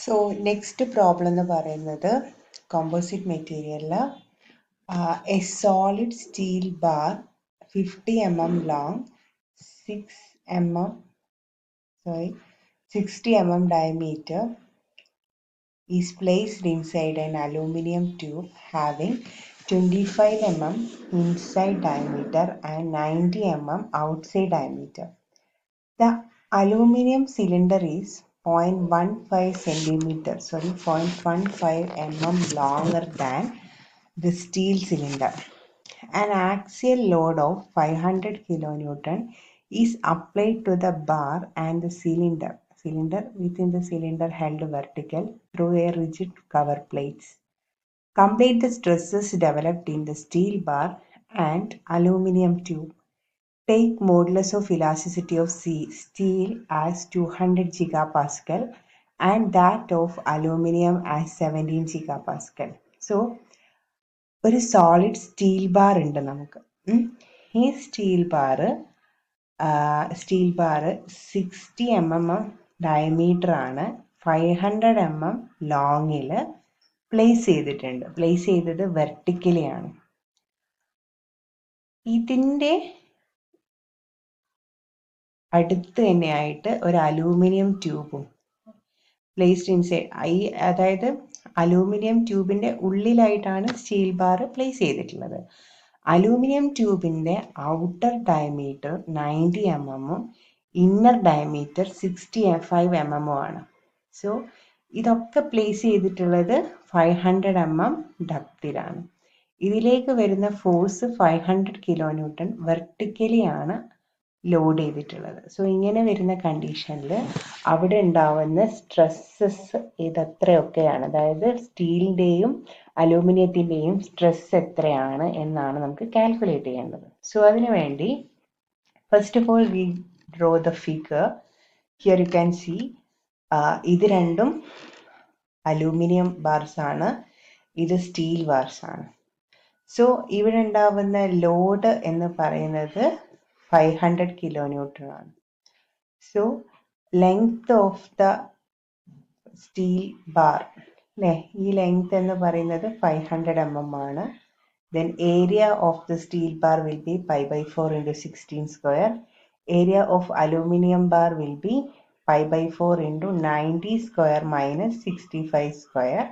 So next problem എന്ന് പറയുന്നത് composite material a solid steel bar 50 mm long 60 mm diameter is placed inside an aluminum tube having 25 mm inside diameter and 90 mm outside diameter. The aluminum cylinder is 0.15 mm longer than the steel cylinder. An axial load of 500 kN is applied to the bar and the cylinder within the cylinder held vertical through a rigid cover plates. Complete the stresses developed in the steel bar and aluminum tube. Take modulus of elasticity of steel as 200 gigapascal and that of aluminum as 17 gigapascal. So, ഒരു solid steel bar ഉണ്ട് നമുക്ക്. ഈ steel bar 60 mm diameter ആണ്, 500 mm ലോങ്ങിൽ place ചെയ്തിട്ടുണ്ട്. Place ചെയ്തത് vertically ആണ്. ഇതിൻ്റെ അടുത്ത് തന്നെയായിട്ട് ഒരു അലൂമിനിയം ട്യൂബും പ്ലേസ്ഡ് ഇൻസൈഡ്, അതായത് അലൂമിനിയം ട്യൂബിൻ്റെ ഉള്ളിലായിട്ടാണ് സ്റ്റീൽ ബാർ പ്ലേസ് ചെയ്തിട്ടുള്ളത്. അലൂമിനിയം ട്യൂബിൻ്റെ outer diameter 90 mm inner diameter 65 mm ആണ്. സോ ഇതൊക്കെ പ്ലേസ് ചെയ്തിട്ടുള്ളത് 500 mm ഡെപ്തിലാണ്. ഇതിലേക്ക് വരുന്ന ഫോഴ്സ് 500 kN വെർട്ടിക്കലി ആണ് ലോഡ് ചെയ്തിട്ടുള്ളത്. സോ ഇങ്ങനെ വരുന്ന കണ്ടീഷനിൽ അവിടെ ഉണ്ടാവുന്ന സ്ട്രെസ്സസ് ഇതെത്രയൊക്കെയാണ്, അതായത് സ്റ്റീലിൻ്റെയും അലൂമിനിയത്തിൻ്റെയും സ്ട്രെസ് എത്രയാണ് എന്നാണ് നമുക്ക് കാൽക്കുലേറ്റ് ചെയ്യേണ്ടത്. സോ അതിനു വേണ്ടി first of all we draw the figure. Here you can see ഇത് രണ്ടും അലൂമിനിയം ബാർസ് ആണ്, ഇത് സ്റ്റീൽ ബാർസ് ആണ്. സോ ഇവിടെ ഉണ്ടാവുന്ന ലോഡ് എന്ന് പറയുന്നത് 500 kN ആണ്. So length of the steel bar അല്ലേ, ഈ ലെങ്ത് എന്ന് പറയുന്നത് 500 mm ആണ്. Then area of the steel bar will be π/4 × 16 square. Area of aluminium bar will be π/4 × 90 square minus 65 square.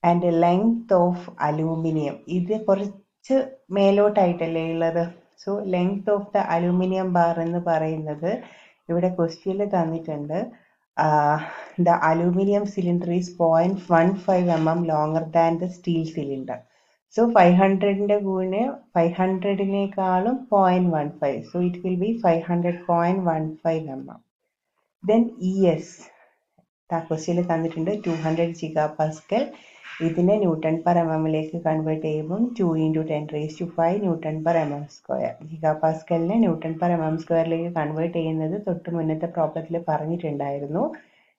And length of aluminium ഇത് കുറച്ച് മേലോട്ടായിട്ടല്ലേ ഉള്ളത്. So length of the aluminium bar എന്ന് പറയുന്നത് ഇവിടെ ക്വസ്റ്റ്യനിൽ തന്നിട്ടുണ്ട്. The aluminium cylinder is 0.15 mm longer than the steel cylinder. So 500ൻ്റെ കൂടെ 500നേക്കാളും 0.15. So it will B 500.15 mm. Then ES ക്വസ്റ്റ്യനിൽ തന്നിട്ടുണ്ട് 200 gigapascal. ഇതിനെ ന്യൂട്ടൺ പെർ mmലേക്ക് കൺവേർട്ട് ചെയ്യുമ്പം 2 × 10⁵ Nm². ഗിഗാപാസ്കലിനെ newton per mm² convert ചെയ്യുന്നത് തൊട്ട് മുന്നത്തെ പ്രോബ്ലത്തിൽ പറഞ്ഞിട്ടുണ്ടായിരുന്നു,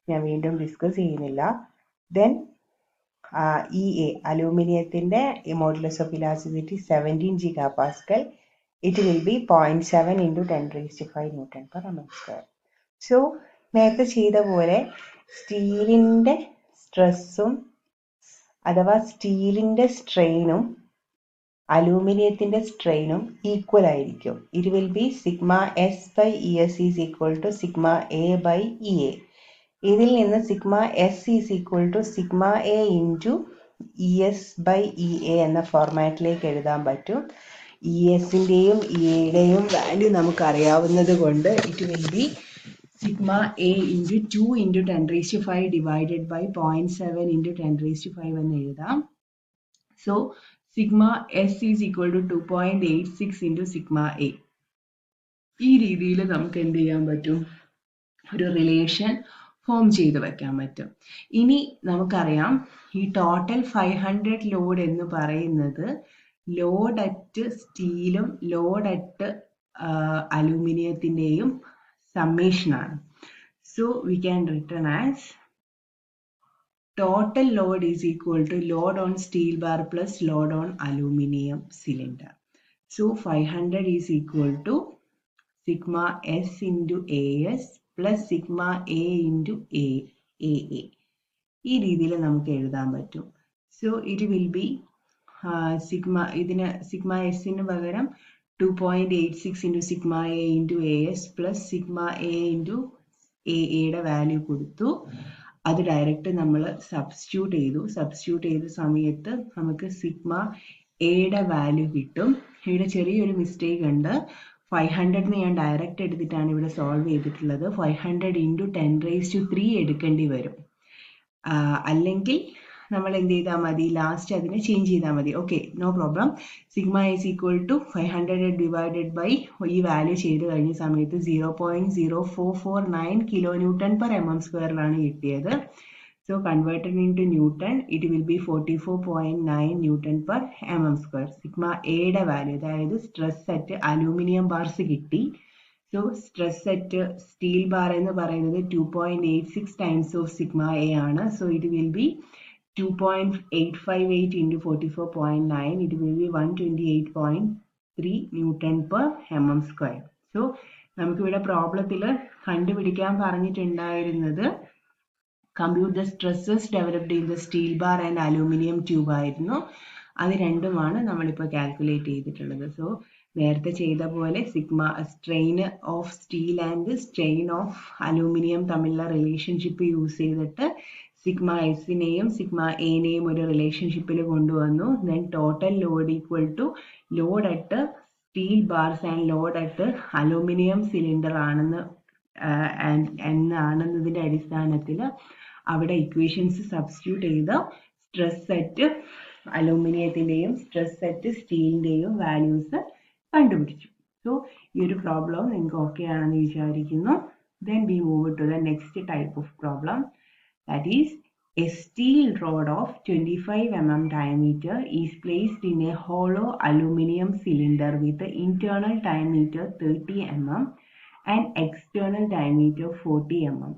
ഞാൻ വീണ്ടും ഡിസ്കസ് ചെയ്യുന്നില്ല. ദെൻ EA അലൂമിനിയത്തിൻ്റെ modulus of elasticity 17 gigapascal. It will be 0.7 × 10⁵ Nm². So നേരത്തെ ചെയ്ത പോലെ സ്റ്റീലിൻ്റെ സ്ട്രെസ്സും അഥവാ സ്റ്റീലിൻ്റെ സ്ട്രെയിനും അലൂമിനിയത്തിൻ്റെ സ്ട്രെയിനും ഈക്വൽ ആയിരിക്കും. It will be σS/ES is equal to σA/EA. ഇതിൽ നിന്ന് σS is equal to σA × ES/EA എന്ന ഫോർമാറ്റിലേക്ക് എഴുതാൻ പറ്റും. ESൻ്റെയും EAയുടെയും വാല്യൂ നമുക്കറിയാവുന്നത് കൊണ്ട് it will B σA × 2 × 10⁵ divided by 0.7 × 10⁵ എന്ന് എഴുതാം. So σS is equal to 2.86 × σA. ഈ രീതിയിൽ നമുക്ക് എന്ത് ചെയ്യാൻ പറ്റും, ഒരു റിലേഷൻ ഫോം ചെയ്ത് വെക്കാൻ പറ്റും. ഇനി നമുക്കറിയാം ഈ ടോട്ടൽ 500 ലോഡ് എന്ന് പറയുന്നത് ലോഡ് അറ്റ് സ്റ്റീലും ലോഡ് അറ്റ് അലൂമിനിയത്തിൻ്റെയും summation ആണ്. So we can written as total load is equal to load on steel bar plus load on aluminum cylinder. So 500 is equal to σS × AS plus σA × AA. ഈ രീതിയിൽ നമുക്ക് എഴുതാൻ പറ്റും. So it will B sigma എസിന് പകരം 2.86 into sigma A into AS plus sigma A into AA value കൊടുത്തു. അത് direct നമ്മൾ സബ്സ്റ്റിറ്റ്യൂട്ട് ചെയ്ത സമയത്ത് നമുക്ക് സിഗ്മ എയുടെ വാല്യൂ കിട്ടും. ഇവിടെ ചെറിയൊരു മിസ്റ്റേക്ക് ഉണ്ട്. 500 ഞാൻ ഡയറക്റ്റ് എടുത്തിട്ടാണ് ഇവിടെ സോൾവ് ചെയ്തിട്ടുള്ളത്. 500 into 10⁻³ എടുക്കേണ്ടി വരും. അല്ലെങ്കിൽ നമ്മൾ എന്ത് ചെയ്താൽ മതി, ലാസ്റ്റ് അതിനെ ചേഞ്ച് ചെയ്താൽ മതി. Okay, no problem. Sigma is equal to 500 divided by ഈ വാല്യൂ ചെയ്ത് കഴിഞ്ഞ സമയത്ത് 0.0449 kN/mm²ാണ് കിട്ടിയത്. So converted into newton it will be 44.9 N/mm². Sigma എയുടെ വാല്യൂ, അതായത് സ്ട്രെസ് അറ്റ് അലൂമിനിയം ബാർസ് കിട്ടി. So stress at steel bar എന്ന് പറയുന്നത് 2.86 times of sigma A ആണ്. So it will be 2.858 into 44.9. It will be 128.3 N/mm². So നമുക്കിവിടെ പ്രോബ്ലത്തിൽ കണ്ടുപിടിക്കാൻ പറഞ്ഞിട്ടുണ്ടായിരുന്നത് compute the stresses developed in the steel bar and aluminium tube ആയിരുന്നു. അത് രണ്ടുമാണ് നമ്മളിപ്പോൾ കാൽക്കുലേറ്റ് ചെയ്തിട്ടുള്ളത്. സോ നേരത്തെ ചെയ്ത പോലെ strain of steel and strain of aluminium തമ്മിലുള്ള റിലേഷൻഷിപ്പ് യൂസ് ചെയ്തിട്ട് സിഗ്മ എസിനെയും സിഗ്മ എനെയും ഒരു റിലേഷൻഷിപ്പിൽ കൊണ്ടുവന്നു. Then total load equal to load at steel bars and load at aluminium cylinder എന്നാണെന്നതിൻ്റെ അടിസ്ഥാനത്തിൽ അവിടെ ഇക്വേഷൻസ് സബ്സ്റ്റിറ്റ്യൂട്ട് ചെയ്ത് സ്ട്രെസ് അറ്റ് അലൂമിനിയത്തിൻ്റെയും സ്ട്രെസ് അറ്റ് സ്റ്റീലിൻ്റെയും വാല്യൂസ് കണ്ടുപിടിച്ചു. സോ ഈ ഒരു പ്രോബ്ലം നിങ്ങൾക്ക് ഓക്കെ ആണെന്ന് വിചാരിക്കുന്നു. Then we move to the next type of problem. That is, a steel rod of 25 mm diameter is placed in a hollow aluminum cylinder with the internal diameter 30 mm and external diameter 40 mm.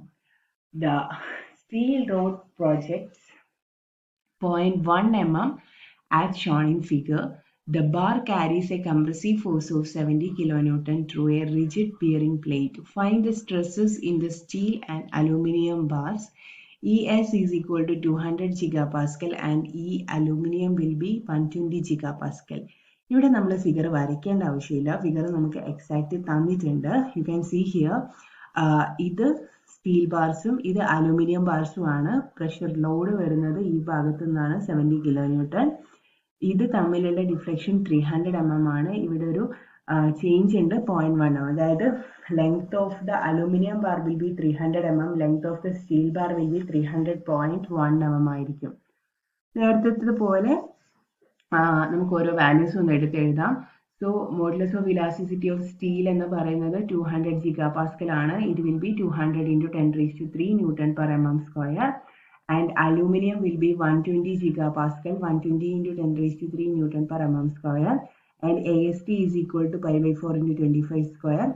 The steel rod projects 0.1 mm as shown in figure. The bar carries a compressive force of 70 kN through a rigid bearing plate. Find the stresses in the steel and aluminum bars. ES is equal to 200 gigapascal and E aluminum will be 120 gigapascal. ഇവിടെ നമ്മൾ figure വരയ്ക്കേണ്ട ആവശ്യമില്ല. Figure നമുക്ക് exact തന്നിട്ടുണ്ട്. You can see here. ഇത് steel ബാർസും ഇത് aluminium ബാർസും ആണ്. Pressure load വരുന്നത് ഈ ഭാഗത്തു നിന്നാണ് 70 kN. ഇത് തമ്മിലുള്ള ഡിഫ്ലക്ഷൻ 300 mm ആണ്. ഇവിടെ ഒരു ചേഞ്ച് ഉണ്ട് 0.1 mm. അതായത് length of the aluminium bar will B 300 mm, length of the steel bar will B 300.1 mm ആയിരിക്കും. നേരത്തെ പോലെ നമുക്ക് ഓരോ വാല്യൂസ് ഒന്ന് എടുത്ത് എഴുതാം. So modulus of elasticity of steel എന്ന് പറയുന്നത് 200 gigapascal ആണ്. It will B 200 into 10⁻³ N/mm². And aluminum will be 120 gigapascal, 120 into 10⁻³ N/mm². And AST is equal to pi/4 into 25 square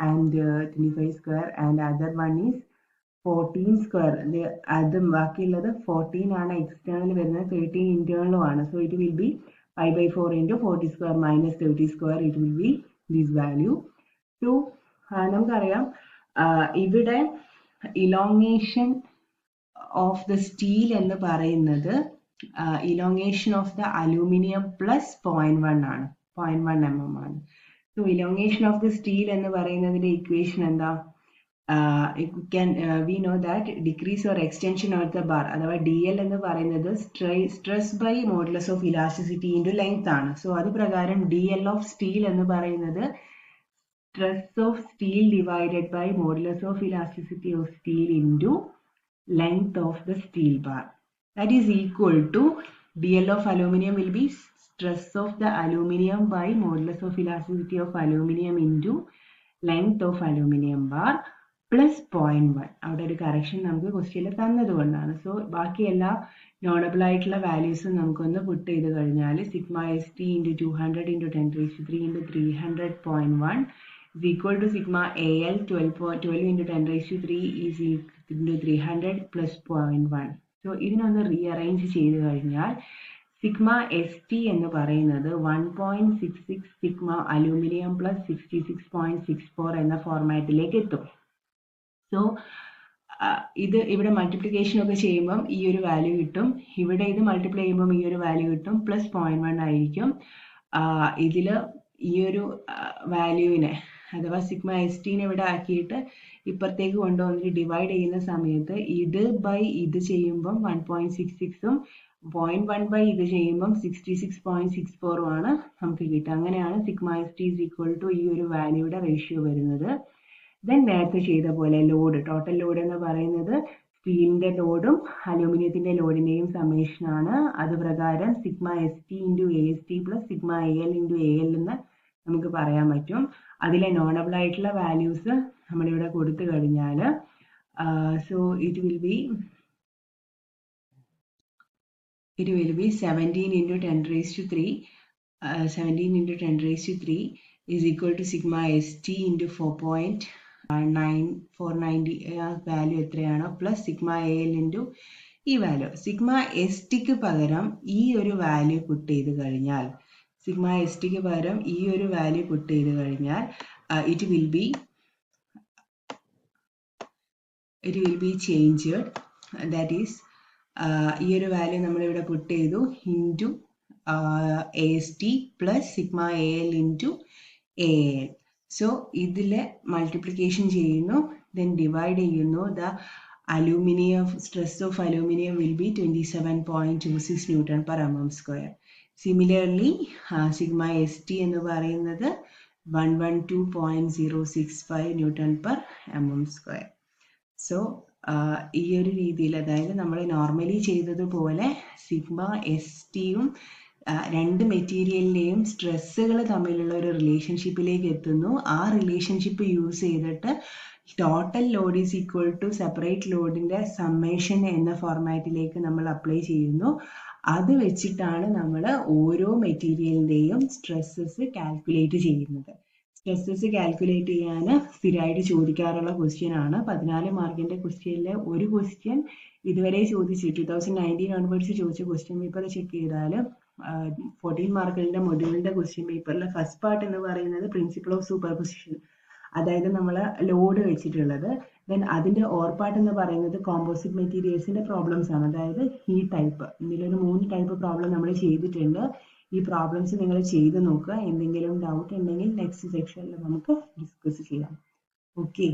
and 25 square, and other one is 14 square. അത് ബാക്കിയുള്ളത് 14 ആണ് external വരുന്നത്, 13 ഇന്റേണലും ആണ്. So it will B pi/4 into 40 square minus 30 square. It will be this value. So നമുക്കറിയാം ഇവിടെ elongation of the steel എന്ന് പറയുന്നത് elongation of the aluminium plus 0.1 ആണ്, 0.1 mm ആണ്. So elongation of the steel എന്ന് പറയുന്നതിന്റെ ഇക്വേഷൻ എന്താ? we know that decrease or extension of the bar അഥവാ DL എന്ന് പറയുന്നത് stress by modulus of elasticity into length ആണ്. സോ അത് പ്രകാരം DL ഓഫ് സ്റ്റീൽ എന്ന് പറയുന്നത് stress of steel divided by modulus of elasticity of steel into length of the steel bar. That is equal to DL of aluminum will be stress of the aluminum by modulus of elasticity of aluminum into length of aluminum bar plus 0.1. അവിടെ ഒരു correction നമുക്ക് ക്വസ്റ്റ്യനിൽ തന്നതുകൊണ്ടാണ്. So ബാക്കി എല്ലാ നോണബിൾ ആയിട്ടുള്ള വാല്യൂസും നമുക്കൊന്ന് പുട്ട് ചെയ്ത് കഴിഞ്ഞാൽ sigma ST into 200 into 10⁻³ into 300.1 is equal to sigma AL 12 into 10⁻³ is into 300 plus 0.1. So ഇതിനൊന്ന് റീഅറേഞ്ച് ചെയ്ത് കഴിഞ്ഞാൽ സിഗ്മ ST എന്ന് പറയുന്നത് 1.66 സിഗ്മ അലൂമിനിയം പ്ലസ് 66.64 എന്ന ഫോർമാറ്റിലേക്ക് എത്തും. സോ ഇത് ഇവിടെ മൾട്ടിപ്ലിക്കേഷൻ ഒക്കെ ചെയ്യുമ്പം ഈ ഒരു വാല്യൂ കിട്ടും. ഇവിടെ ഇത് മൾട്ടിപ്ലൈ ചെയ്യുമ്പം ഈ ഒരു വാല്യൂ കിട്ടും. പ്ലസ് 0.1 ആയിരിക്കും. ഇതിൽ ഈ ഒരു വാല്യൂവിനെ അഥവാ സിഗ്മ എസ് ടീനെ ഇവിടെ ആക്കിയിട്ട് ഇപ്പുറത്തേക്ക് കൊണ്ടുവന്നിട്ട് ഡിവൈഡ് ചെയ്യുന്ന സമയത്ത് ഇത് ബൈ ഇത് ചെയ്യുമ്പം 1.66ഉം 0.1 ബൈ ഇത് ചെയ്യുമ്പം 66.64ഉം ആണ് നമുക്ക് കിട്ടുക. അങ്ങനെയാണ് sigma S T is equal to ഈ ഒരു വാല്യൂയുടെ റേഷ്യോ വരുന്നത്. ദെൻ നേരത്തെ ചെയ്ത പോലെ ലോഡ്, ടോട്ടൽ ലോഡ് എന്ന് പറയുന്നത് സ്റ്റീലിന്റെ ലോഡും അലൂമിനിയത്തിന്റെ ലോഡിന്റെയും സമ്മേഷൻ ആണ്. അത് പ്രകാരം sigma S T into A S T plus sigma A L into A L എന്ന് നമുക്ക് പറയാൻ പറ്റും. അതിലെ നോണബിൾ ആയിട്ടുള്ള വാല്യൂസ് നമ്മളിവിടെ കൊടുത്തു കഴിഞ്ഞാൽ so it will B 17 into 10 raised to 3 17 into 10 raised to 3 is equal to sigma st into 4.9490 value എത്രയാണോ plus sigma A L into ഈ വാല്യൂ. സിഗ്മ എസ് ടിക്ക് പകരം ഈ ഒരു വാല്യൂ പുട്ട് ചെയ്ത് കഴിഞ്ഞാൽ it will be changed. That is ഈ ഒരു value നമ്മളിവിടെ പുട്ട് ചെയ്തു into A S T plus sigma A L into A L. So ഇതിൽ മൾട്ടിപ്ലിക്കേഷൻ ചെയ്യുന്നു, ദെൻ ഡിവൈഡ് ചെയ്യുന്നു. The aluminium stress of aluminium will be 27.26 newton per mm square. Similarly sigma S T എന്ന് പറയുന്നത് 112.065 newton per mm square. So ഈ ഒരു രീതിയിൽ, അതായത് നമ്മൾ നോർമലി ചെയ്തതുപോലെ സിഗ്മ എസ് ടിയും രണ്ട് മെറ്റീരിയലിൻ്റെയും സ്ട്രെസ്സുകൾ തമ്മിലുള്ള ഒരു റിലേഷൻഷിപ്പിലേക്ക് എത്തുന്നു. ആ റിലേഷൻഷിപ്പ് യൂസ് ചെയ്തിട്ട് total load is equal to separate ലോഡിൻ്റെ സമ്മേഷൻ എന്ന ഫോർമാറ്റിലേക്ക് നമ്മൾ അപ്ലൈ ചെയ്യുന്നു. അത് വെച്ചിട്ടാണ് നമ്മൾ ഓരോ മെറ്റീരിയലിൻ്റെയും സ്ട്രെസ്സസ് കാൽക്കുലേറ്റ് ചെയ്യുന്നത്. സ്ട്രെസ്സസ് കാൽക്കുലേറ്റ് ചെയ്യാൻ സ്ഥിരമായിട്ട് ചോദിക്കാറുള്ള ക്വസ്റ്റ്യൻ ആണ്. 14 മാർക്കിൻ്റെ ക്വസ്റ്റ്യനിലെ ഒരു ക്വസ്റ്റ്യൻ ഇതുവരെ ചോദിച്ചു 2019 ഓൺവേർഡ്സ് ചോദിച്ച ക്വസ്റ്റ്യൻ പേപ്പർ ചെക്ക് ചെയ്താൽ 14 മാർക്കിൻ്റെ മൊഡ്യൂളിൻ്റെ ക്വസ്റ്റ്യൻ പേപ്പറിലെ ഫസ്റ്റ് പാർട്ട് എന്ന് പറയുന്നത് പ്രിൻസിപ്പിൾ ഓഫ് സൂപ്പർപൊസിഷൻ, അതായത് നമ്മൾ ലോഡ് വെച്ചിട്ടുള്ളത്. ദെൻ അതിൻ്റെ ഓർ പാർട്ട് എന്ന് പറയുന്നത് കോമ്പോസിറ്റ് മെറ്റീരിയൽസിൻ്റെ പ്രോബ്ലംസ് ആണ്. അതായത് ഈ ടൈപ്പ്, ഇതിലൊരു 3 ടൈപ്പ് പ്രോബ്ലം നമ്മൾ ചെയ്തിട്ടുണ്ട്. ഈ പ്രോബ്ലംസ് നിങ്ങൾ ചെയ്ത് നോക്കുക. എന്തെങ്കിലും ഡൗട്ട് ഉണ്ടെങ്കിൽ നെക്സ്റ്റ് സെക്ഷനിൽ നമുക്ക് ഡിസ്കസ് ചെയ്യാം. ഓക്കെ.